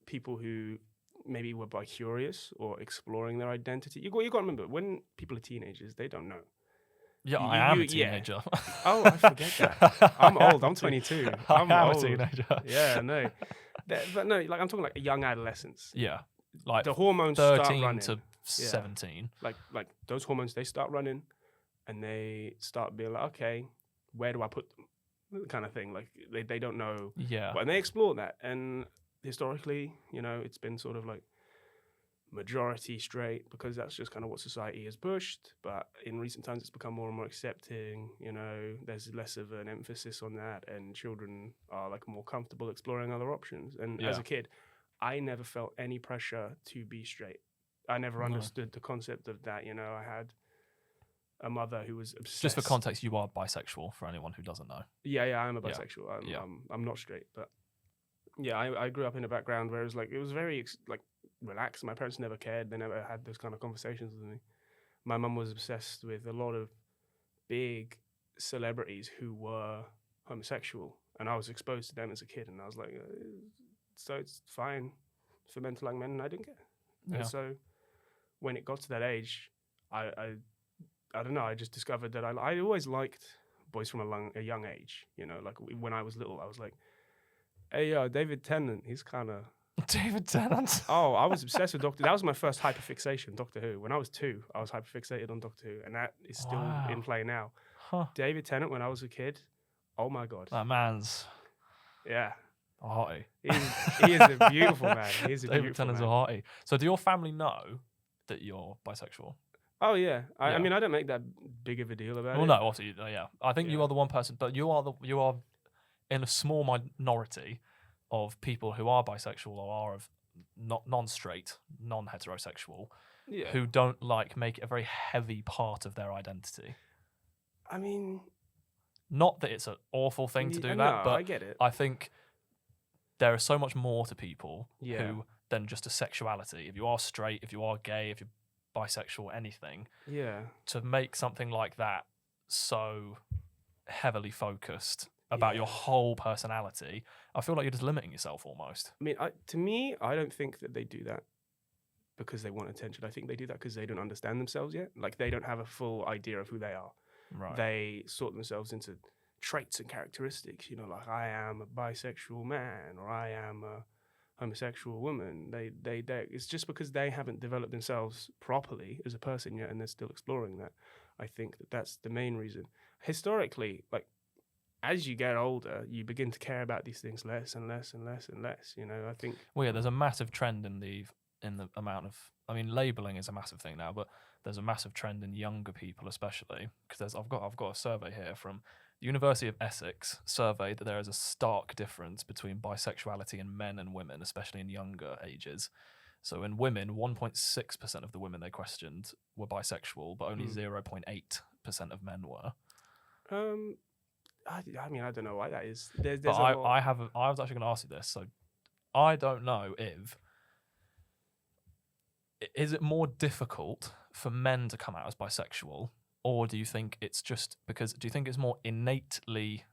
people who maybe were bi-curious or exploring their identity. You got to remember, when people are teenagers, they don't know. Yeah, You- I am you- a teenager. Oh, I forget that. I'm old. I'm 22. I'm I am old. a teenager. Yeah, no. But no, like, I'm talking like a young adolescence. Yeah, like The hormones start 13 running. to 17. Like those hormones, they start running, and they start being like, okay, where do I put them? Kind of thing. Like, they don't know. Yeah, But they explore that, and historically, you know, it's been sort of like majority straight, because that's just kind of what society has pushed. But in recent times, it's become more and more accepting. You know, there's less of an emphasis on that, and children are like more comfortable exploring other options. And as Yeah. a kid, I never felt any pressure to be straight. I never No. understood the concept of that. You know, I had a mother who was obsessed. just for context, you are bisexual, for anyone who doesn't know. Yeah, I'm a Yeah. bisexual. Yeah. I'm not straight, but yeah, I grew up in a background where it was like, it was very like relaxed. My parents never cared. They never had those kind of conversations with me. My mum was obsessed with a lot of big celebrities who were homosexual, and I was exposed to them as a kid, and I was like, so it's fine for men to like men, and I didn't care. Yeah. And so when it got to that age, I I don't know. I just discovered that I always liked boys from a young age. You know, like when I was little, I was like, hey, David Tennant, he's kind of. David Tennant. Oh, I was obsessed with Doctor. That was my first hyperfixation, Doctor Who. When I was 2, I was hyperfixated on Doctor Who, and that is still in play now. Huh. David Tennant, when I was a kid, oh my god, That man's yeah, a hottie. he is a beautiful man. He is a David beautiful Tennant's man. a hottie. So do your family know that you're bisexual? Oh yeah. I Yeah. mean, I don't make that big of a deal about Well, it. no, obviously, yeah. I think you Yeah. are the one person, but you are in a small minority of people who are bisexual or are of non-straight, non-heterosexual, Yeah. who don't make it a very heavy part of their identity. I mean, Not that it's an awful thing to do no, that, but I get it. I think there is so much more to people Yeah. than just a sexuality. If you are straight, if you are gay, if you're bisexual, anything, Yeah. to make something like that so heavily focused about your Yeah. whole personality, I feel like you're just limiting yourself almost. I mean, to me, I don't think that they do that because they want attention. I think they do that because they don't understand themselves yet. Like, they don't have a full idea of who they are. Right. They sort themselves into traits and characteristics. You know, like, I am a bisexual man or I am a homosexual woman. They it's just because they haven't developed themselves properly as a person yet, and they're still exploring that. I think that's the main reason. Historically, like, as you get older, you begin to care about these things less and less and less and less. You know, I think. Well, yeah, there's a massive trend in the amount of. I mean, labeling is a massive thing now, but there's a massive trend in younger people, especially because I've got a survey here from the University of Essex surveyed that there is a stark difference between bisexuality in men and women, especially in younger ages. So in women, 1.6% of the women they questioned were bisexual, but only 0.8% of men were. I mean, I don't know why that is. There's But a lot. I was actually going to ask you this. So I don't know if is it more difficult for men to come out as bisexual, or do you think it's just because? Do you think it's more innately?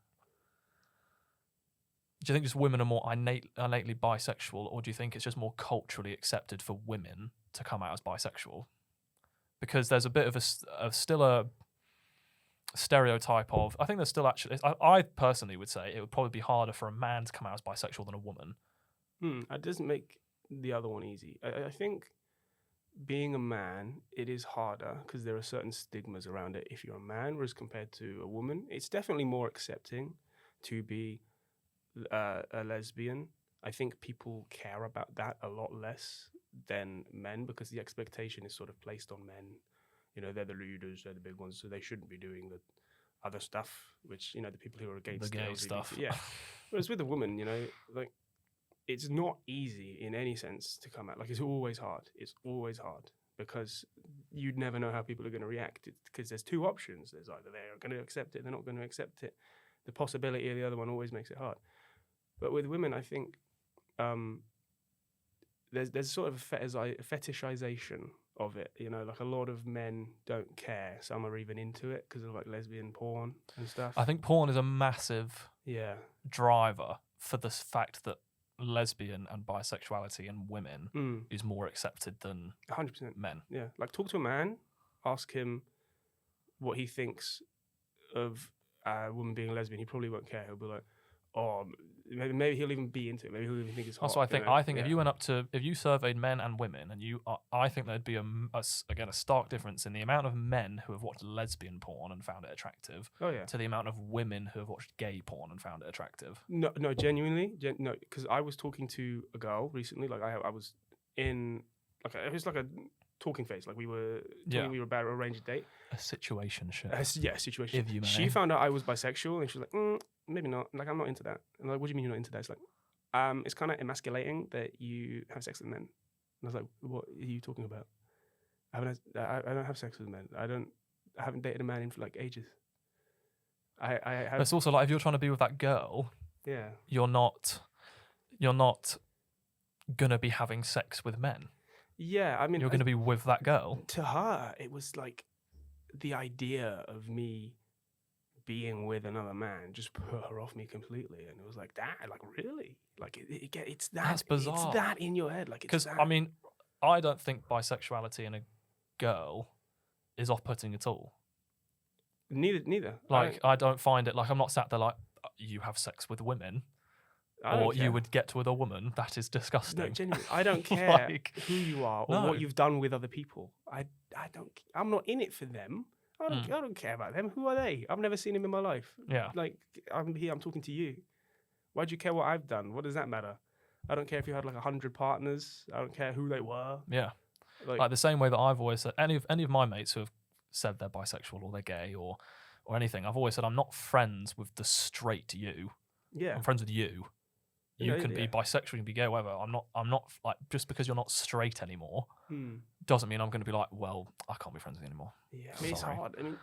Do you think just women are more innately bisexual, or do you think it's just more culturally accepted for women to come out as bisexual? Because there's a bit of still a stereotype of. I think there's still actually. I personally would say it would probably be harder for a man to come out as bisexual than a woman. It doesn't make the other one easy. I think being a man, it is harder because there are certain stigmas around it if you're a man, whereas compared to a woman, it's definitely more accepting to be a lesbian. I think people care about that a lot less than men because the expectation is sort of placed on men. You know, they're the leaders, they're the big ones, so they shouldn't be doing the other stuff, which, you know, the people who are against The gay LGBT, stuff. Yeah. Whereas with a woman, you know, like, it's not easy in any sense to come out. Like, it's always hard. It's always hard because you'd never know how people are going to react because there's two options. There's either they're going to accept it, they're not going to accept it. The possibility of the other one always makes it hard. But with women, I think there's sort of a fetishization of it. You know, like a lot of men don't care. Some are even into it because of like lesbian porn and stuff. I think porn is a massive Yeah. driver for the fact that lesbian and bisexuality in women is more accepted than 100%. men. Yeah. Like, talk to a man, ask him what he thinks of a woman being a lesbian. He probably won't care. He'll be like, oh, maybe he'll even be into it. Maybe he'll even think it's hot. Also, I think yeah. if you went up to if you surveyed men and women, and I think there'd be a stark difference in the amount of men who have watched lesbian porn and found it attractive, Oh yeah. to the amount of women who have watched gay porn and found it attractive. No, genuinely, no, because I was talking to a girl recently. Like, I was in like it was like a talking phase. Like, we were talking, we were about to arrange a date. A situation shit. Yeah, a situation. If you may. She found out I was bisexual, and she was like, maybe not. Like, I'm not into that. And like, what do you mean you're not into that? It's like, it's kind of emasculating that you have sex with men. And I was like, what are you talking about? I don't have sex with men. I haven't dated a man in for like ages. I have. But it's also like if you're trying to be with that girl, Yeah. you're not gonna be having sex with men. Yeah, I mean, You're gonna be with that girl. to her, it was like the idea of me being with another man just put her off me completely, and it was like that. Like, really? Like, it's that. That's bizarre. It's that in your head. Like, it's Because that. I mean, I don't think bisexuality in a girl is off-putting at all. Neither. Like, I don't find it like I'm not sat there like you have sex with women or you would get with a woman. That is disgusting. No, genuinely, I don't care Like, who you are or no. what you've done with other people. I'm not in it for them. I don't care about them. Who are they? I've never seen them in my life. Yeah. Like, I'm here, I'm talking to you. Why do you care what I've done? What does that matter? I don't care if you had like 100 partners. I don't care who they were. Yeah. Like the same way that I've always said, any of my mates who have said they're bisexual or they're gay or anything, I've always said I'm not friends with the straight you. Yeah. I'm friends with you. You can be bisexual, you can be gay, whatever. I'm not like, just because you're not straight anymore doesn't mean I'm going to be like, well, I can't be friends with you anymore. Yeah, I mean, it's hard. I mean,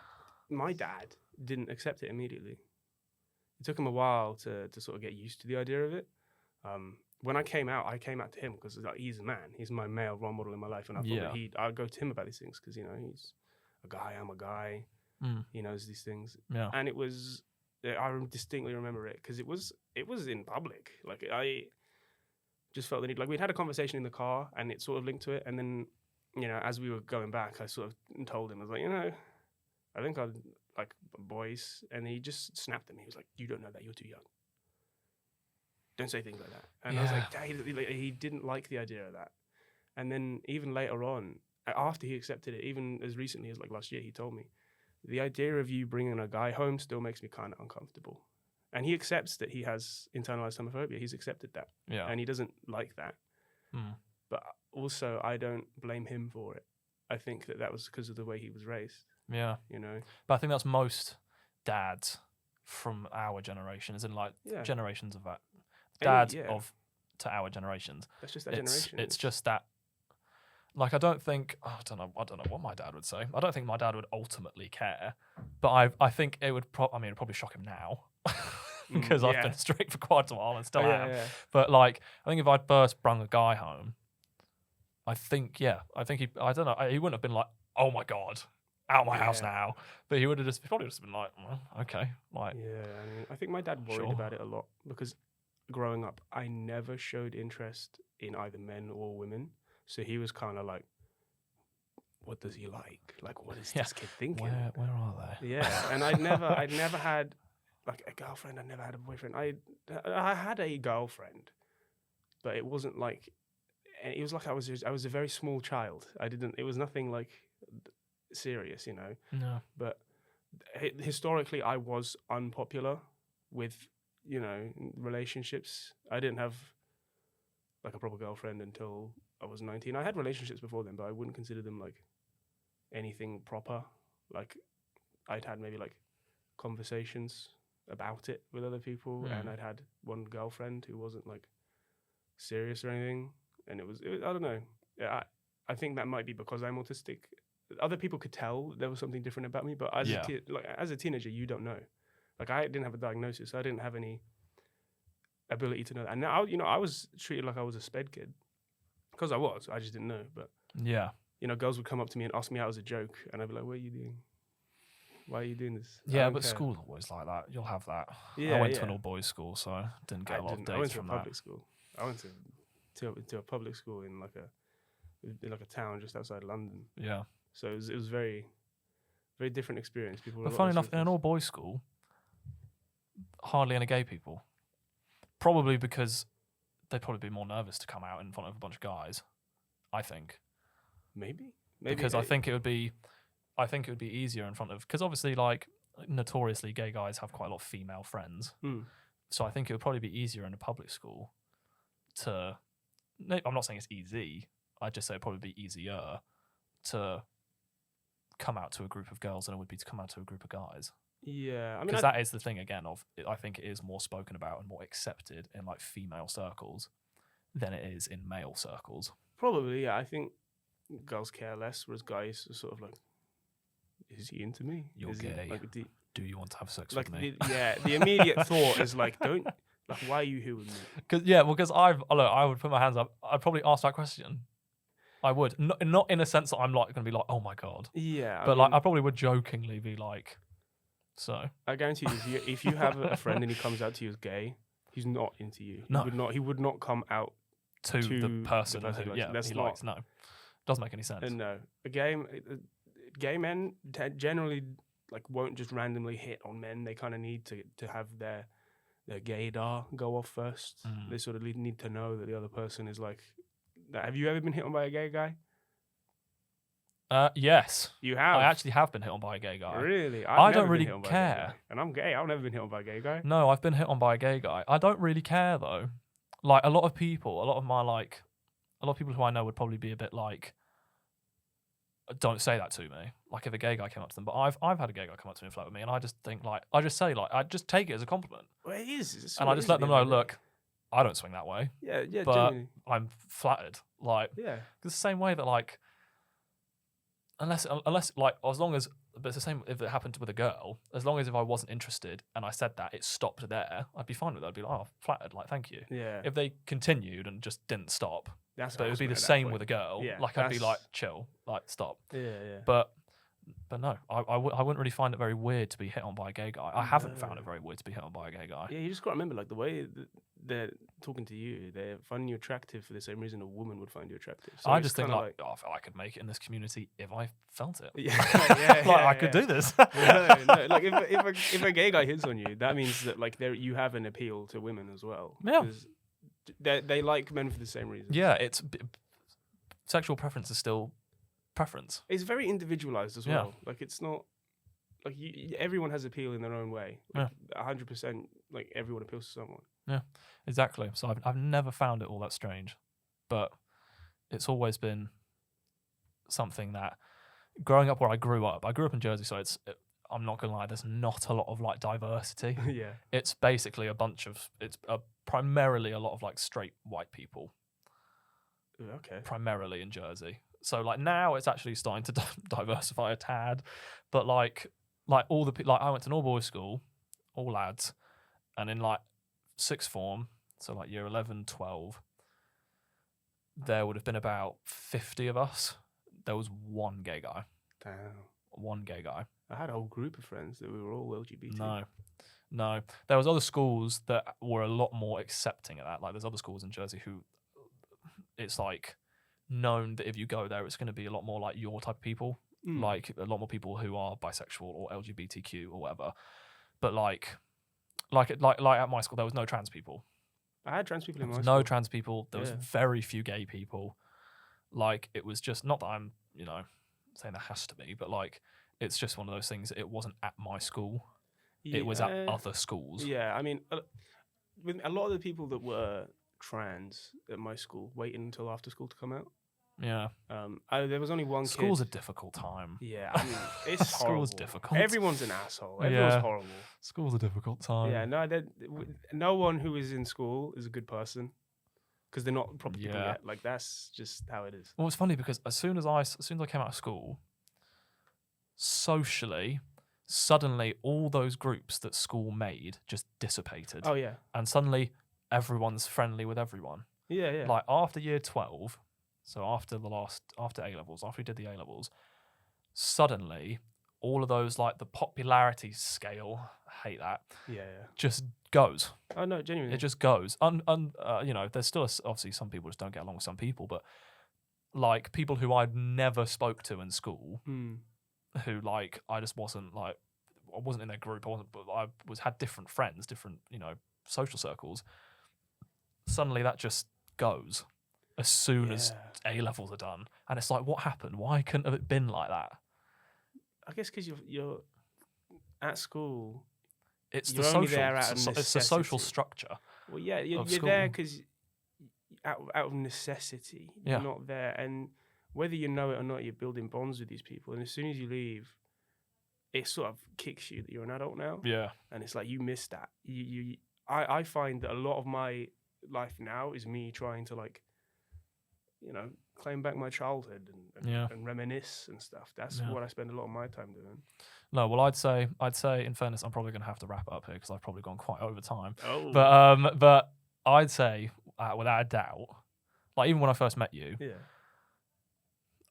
my dad didn't accept it immediately. It took him a while to sort of get used to the idea of it. When I came out to him because like, he's a man. He's my male role model in my life, and I thought that I'd go to him about these things because he's a guy. I'm a guy. He knows these things. Yeah, and it was. I distinctly remember it because it was in public. Like I just felt the need. Like we'd had a conversation in the car, and it sort of linked to it. And then, as we were going back, I sort of told him, I was like, I think I like boys, and he just snapped at me. He was like, "You don't know that. You're too young. Don't say things like that." And I was like, he didn't like the idea of that. And then even later on, after he accepted it, even as recently as like last year, he told me, the idea of you bringing a guy home still makes me kind of uncomfortable. And he accepts that he has internalized homophobia. He's accepted that. Yeah. And he doesn't like that. But also, I don't blame him for it. I think that was because of the way he was raised. Yeah. But I think that's most dads from our generation, as in like generations of that. Dads to our generations. That's just that generation. It's just that. Like, I don't know what my dad would say. I don't think my dad would ultimately care, but I think it would it'd probably shock him now because I've been straight for quite a while and still am. Yeah. But like, I think if I'd first brung a guy home, I think he wouldn't have been like, oh my God, out of my house now. But he would have probably just been like, well, okay. Like, yeah, I think my dad worried about it a lot because growing up, I never showed interest in either men or women. So he was kind of like, what does he like? Like, what is this kid thinking? Where are they? Yeah, and I'd never had like a girlfriend. I never had a boyfriend. I had a girlfriend, but it wasn't like, it was like I was a very small child. It was nothing like serious, No. But historically, I was unpopular with, relationships. I didn't have like a proper girlfriend until I was 19. I had relationships before then, but I wouldn't consider them like anything proper. Like I'd had maybe like conversations about it with other people, and I'd had one girlfriend who wasn't like serious or anything. And it was I don't know. I think that might be because I'm autistic. Other people could tell there was something different about me, but as a teenager, you don't know. Like I didn't have a diagnosis, so I didn't have any ability to know that. And now, I was treated like I was a sped kid. Because I just didn't know. But yeah, girls would come up to me and ask me out as a joke, and I'd be like, "What are you doing? Why are you doing this?" Yeah, but school's always like that. You'll have that. Yeah, I went to an all boys school, so I didn't get a lot of dates from that. I went to a public school. I went to a public school in like a town just outside London. Yeah. So it was very, very different experience. People. But funny enough, in an all boys school, hardly any gay people. Probably because they'd probably be more nervous to come out in front of a bunch of guys, I think. Maybe because I think it would be easier in front of, because obviously like notoriously gay guys have quite a lot of female friends. So I think it would probably be easier in a public school I'm not saying it's easy, I'd just say it'd probably be easier to come out to a group of girls than it would be to come out to a group of guys. Yeah, I mean, because that is the thing again I think it is more spoken about and more accepted in like female circles than it is in male circles. Probably, yeah. I think girls care less, whereas guys are sort of like, "Is he into me? You're gay. Do you want to have sex with me?" The immediate thought is like, "Don't like, why are you here with me?" Because I would put my hands up. I'd probably ask that question. I would not in a sense that I'm like going to be like, "Oh my God." Yeah, but I probably would jokingly be like. So I guarantee you, if you have a friend and he comes out to you as gay, he's not into you. No. He would not come out to the person who he likes. No, doesn't make any sense. No, gay men generally like won't just randomly hit on men. They kind of need to have their gaydar go off first. They sort of need to know that the other person is like. Have you ever been hit on by a gay guy? Yes. You have? I actually have been hit on by a gay guy. Really? I never don't been really hit on by a gay care. guy. And I'm gay. I've never been hit on by a gay guy. No, I've been hit on by a gay guy. I don't really care though. Like a lot of people who I know would probably be a bit like, don't say that to me. Like if a gay guy came up to them, but I've had a gay guy come up to me and flirt with me, and I just think like I just take it as a compliment, Well, it is. and I just let them know, look, I don't swing that way, Yeah, but genuinely. I'm flattered. Like Yeah. it's the same way that like unless like as long as, but it's the same if it happened with a girl. As long as if I wasn't interested and I said that it stopped there, I'd be fine with it. I'd be like, oh, flattered, like thank you. Yeah. If they continued and just didn't stop, That's but it would be the harassment at that same point. with a girl. Yeah, Like I'd be like, that's- chill, like stop. Yeah. But no, I wouldn't really find it very weird to be hit on by a gay guy. I haven't found it very weird to be hit on by a gay guy. Yeah, you just got to remember, like, the way they're talking to you, they're finding you attractive for the same reason a woman would find you attractive. So I it's just think kinda like, oh, I feel like I could make it in this community if I felt it. Yeah, Like, I could do this. no, like if a gay guy hits on you, that means that like you have an appeal to women as well. Yeah. 'Cause they like men for the same reason. Yeah, sexual preference is still preference. It's very individualized as Yeah. well. Like it's not like everyone has appeal in their own way. Like, 100%. Like everyone appeals to someone. Yeah, exactly. So I've never found it all that strange, but it's always been something that growing up where I grew up in Jersey, so I'm not gonna lie, there's not a lot of like diversity. Yeah. It's basically primarily a lot of like straight white people, Okay. primarily in Jersey. So like now it's actually starting to diversify a tad, but like all the like I went to an all boys school, all lads, and in like sixth form, so like year 11, 12, there would have been about 50 of us. There was one gay guy. Damn. One gay guy. I had a whole group of friends that we were all LGBT. No. There was other schools that were a lot more accepting of that. Like there's other schools in Jersey who it's like known that if you go there, it's going to be a lot more like your type of people. Like a lot more people who are bisexual or LGBTQ or whatever. But like at my school, there was no trans people. I had trans people in my No school. trans people. There was very few gay people. Like it was just not that I'm saying there has to be, but like it's just one of those things. It wasn't at my school. It was at other schools. Yeah, I mean, with a lot of the people that were trans at my school waited until after school to come out. Yeah. There was only one School's kid. a difficult time. Yeah, I mean, it's School's horrible. difficult. Everyone's an asshole. Everyone's Yeah. horrible. School's a difficult time. Yeah, no one who is in school is a good person because they're not proper people Yeah. yet. Like that's just how it is. Well, it's funny because as soon as I came out of school, socially, suddenly all those groups that school made just dissipated. Oh yeah, And suddenly everyone's friendly with everyone. yeah. Like after year 12, so after A-levels, after we did the A-levels, suddenly all of those, like the popularity scale, I hate that, yeah. just goes. Oh no, genuinely. It just goes. There's still obviously some people just don't get along with some people, but like people who I'd never spoke to in school, who like I just wasn't like, I wasn't in their group. I had different friends, different social circles. Suddenly that just goes as soon as A-levels are done, and it's like, what happened? Why couldn't have it been like that? I guess because you're at school. It's You're the only social. there out of It's the social necessity. structure. Well, yeah, you're of there school. because out of necessity. Yeah. You're not there, and whether you know it or not, you're building bonds with these people. And as soon as you leave, it sort of kicks you that you're an adult now. Yeah. And it's like you miss that. I find that a lot of my life now is me trying to like, claim back my childhood and reminisce and stuff. That's what I spend a lot of my time doing. No, well, I'd say in fairness, I'm probably going to have to wrap up here because I've probably gone quite over time. Oh, But I'd say without a doubt, like even when I first met you, yeah.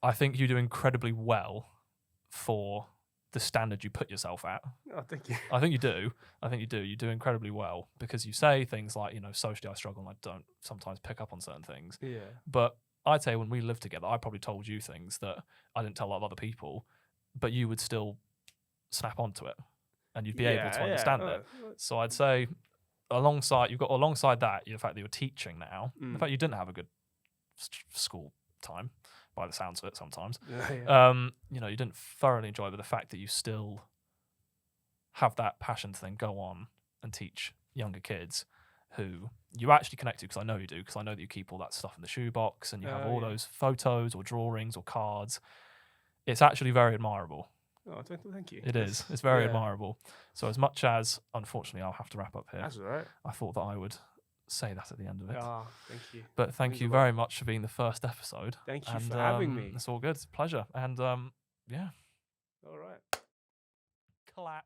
I think you do incredibly well for the standard you put yourself at. Oh, thank you. I think you do. You do incredibly well because you say things like, socially I struggle and I don't sometimes pick up on certain things. Yeah. But I'd say when we lived together, I probably told you things that I didn't tell a lot of other people, but you would still snap onto it, and you'd be able to understand it. Oh, So I'd say alongside that, the fact that you're teaching now, the fact you didn't have a good school time, by the sounds of it, sometimes, you know, you didn't thoroughly enjoy, but the fact that you still have that passion to then go on and teach younger kids who you actually connect to, because I know you do, because I know that you keep all that stuff in the shoebox and you have all those photos or drawings or cards. It's actually very admirable. Oh, thank you. It is. It's very admirable. So as much as, unfortunately, I'll have to wrap up here. That's all right. I thought that I would say that at the end of it. Ah, thank you. But thank you very much for being the first episode. Thank you for having me. It's all good. It's a pleasure. And yeah. All right. Clap.